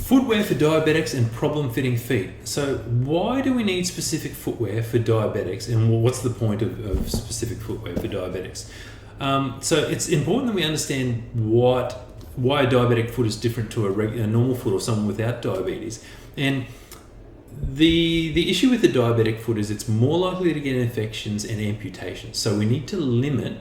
Footwear for diabetics and problem-fitting feet. So why do we need specific footwear for diabetics, and what's the point of specific footwear for diabetics? So it's important that we understand why a diabetic foot is different to a normal foot or someone without diabetes. And the issue with the diabetic foot is it's more likely to get infections and amputations. So we need to limit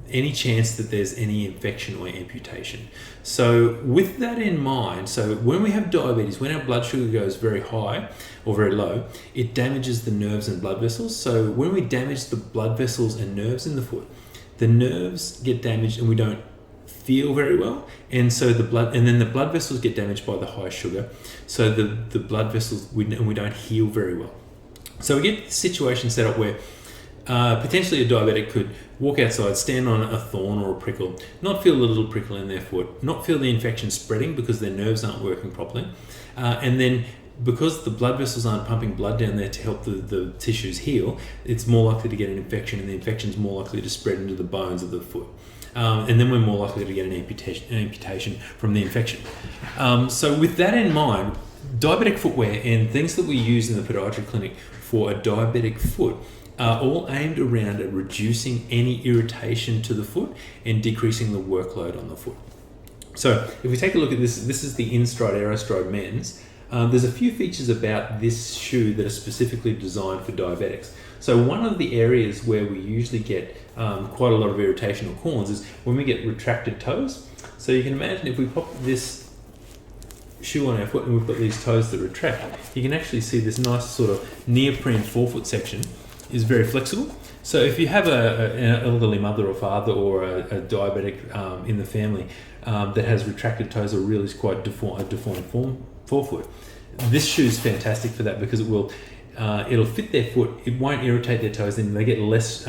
any chance that there's any infection or amputation. So with that in mind, so when we have diabetes, when our blood sugar goes very high or very low, it damages the nerves and blood vessels. So when we damage the blood vessels and nerves in the foot, the nerves get damaged and we don't feel very well, and so the blood vessels get damaged by the high sugar, so the blood vessels we don't heal very well. So we get the situation set up where potentially a diabetic could walk outside, stand on a thorn or a prickle, not feel a little prickle in their foot, not feel the infection spreading because their nerves aren't working properly, and then because the blood vessels aren't pumping blood down there to help the tissues heal, it's more likely to get an infection, and the infection is more likely to spread into the bones of the foot. And then we're more likely to get an amputation from the infection. So with that in mind, diabetic footwear and things that we use in the podiatry clinic for a diabetic foot are all aimed around at reducing any irritation to the foot and decreasing the workload on the foot. So if we take a look at this, this is the Instride Aerostride Men's. There's a few features about this shoe that are specifically designed for diabetics. So one of the areas where we usually get quite a lot of irritation or corns is when we get retracted toes. So you can imagine if we pop this shoe on our foot and we've got these toes that retract, you can actually see this nice sort of neoprene forefoot section is very flexible. So if you have an elderly mother or father or a diabetic in the family that has retracted toes or really is quite deformed forefoot, this shoe is fantastic for that because it'll fit their foot, it won't irritate their toes, then they get less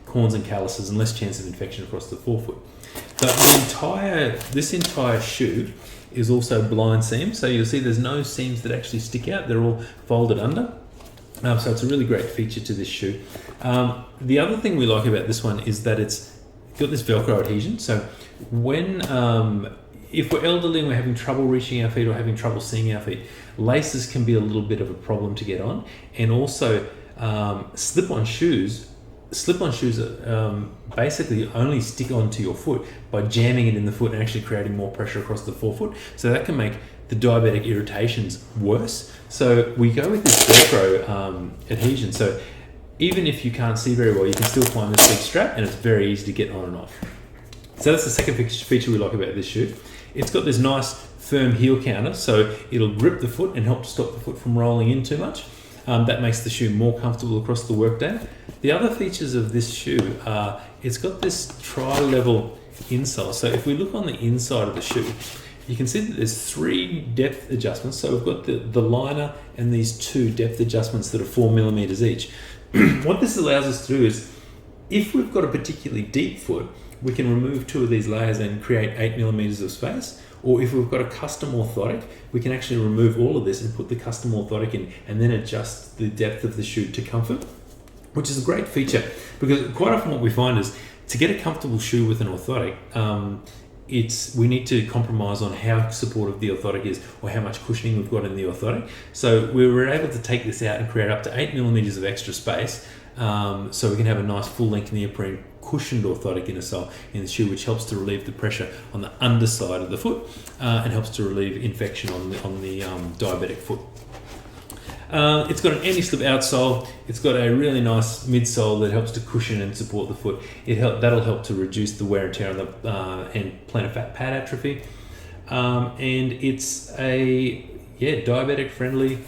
corns and calluses and less chance of infection across the forefoot. But this entire shoe is also blind seam, so you'll see there's no seams that actually stick out, they're all folded under. So it's a really great feature to this shoe. The other thing we like about this one is that it's got this Velcro adhesion. So when if we're elderly and we're having trouble reaching our feet or having trouble seeing our feet, laces can be a little bit of a problem to get on. And also slip-on shoes basically only stick onto your foot by jamming it in the foot and actually creating more pressure across the forefoot. So that can make the diabetic irritations worse. So we go with this Velcro adhesion. So even if you can't see very well, you can still find this big strap and it's very easy to get on and off. So that's the second feature we like about this shoe. It's got this nice firm heel counter, so it'll grip the foot and help to stop the foot from rolling in too much. That makes the shoe more comfortable across the workday. The other features of this shoe are it's got this tri-level insole. So if we look on the inside of the shoe, you can see that there's 3 depth adjustments. So we've got the liner and these 2 depth adjustments that are 4 millimeters each. What this allows us to do is, if we've got a particularly deep foot, we can remove 2 of these layers and create 8 millimeters of space. Or if we've got a custom orthotic, we can actually remove all of this and put the custom orthotic in and then adjust the depth of the shoe to comfort, which is a great feature because quite often what we find is to get a comfortable shoe with an orthotic, we need to compromise on how supportive the orthotic is or how much cushioning we've got in the orthotic. So we were able to take this out and create up to 8 millimeters of extra space, so we can have a nice full-length neoprene cushioned orthotic insole in the shoe, which helps to relieve the pressure on the underside of the foot and helps to relieve infection on the diabetic foot. It's got an anti-slip outsole. It's got a really nice midsole that helps to cushion and support the foot. That'll help to reduce the wear and tear on the and plantar fat pad atrophy. And it's a diabetic friendly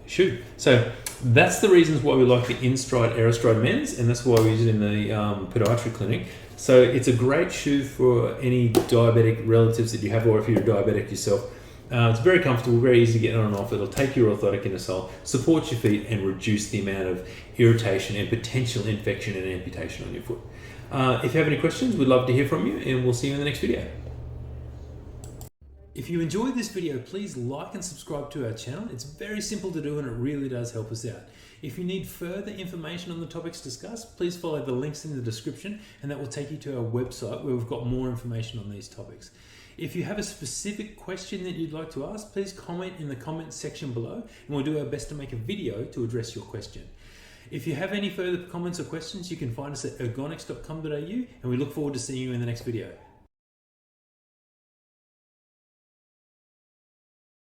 shoe. So that's the reasons why we like the Instride Aerostride Men's, and that's why we use it in the podiatry clinic. So it's a great shoe for any diabetic relatives that you have, or if you're a diabetic yourself. It's very comfortable, very easy to get on and off. It'll take your orthotic insole, support your feet, and reduce the amount of irritation and potential infection and amputation on your foot. If you have any questions, we'd love to hear from you, and we'll see you in the next video. If you enjoyed this video, please like and subscribe to our channel. It's very simple to do and it really does help us out. If you need further information on the topics discussed, please follow the links in the description and that will take you to our website where we've got more information on these topics. If you have a specific question that you'd like to ask, please comment in the comments section below and we'll do our best to make a video to address your question. If you have any further comments or questions, you can find us at ergonx.com.au and we look forward to seeing you in the next video.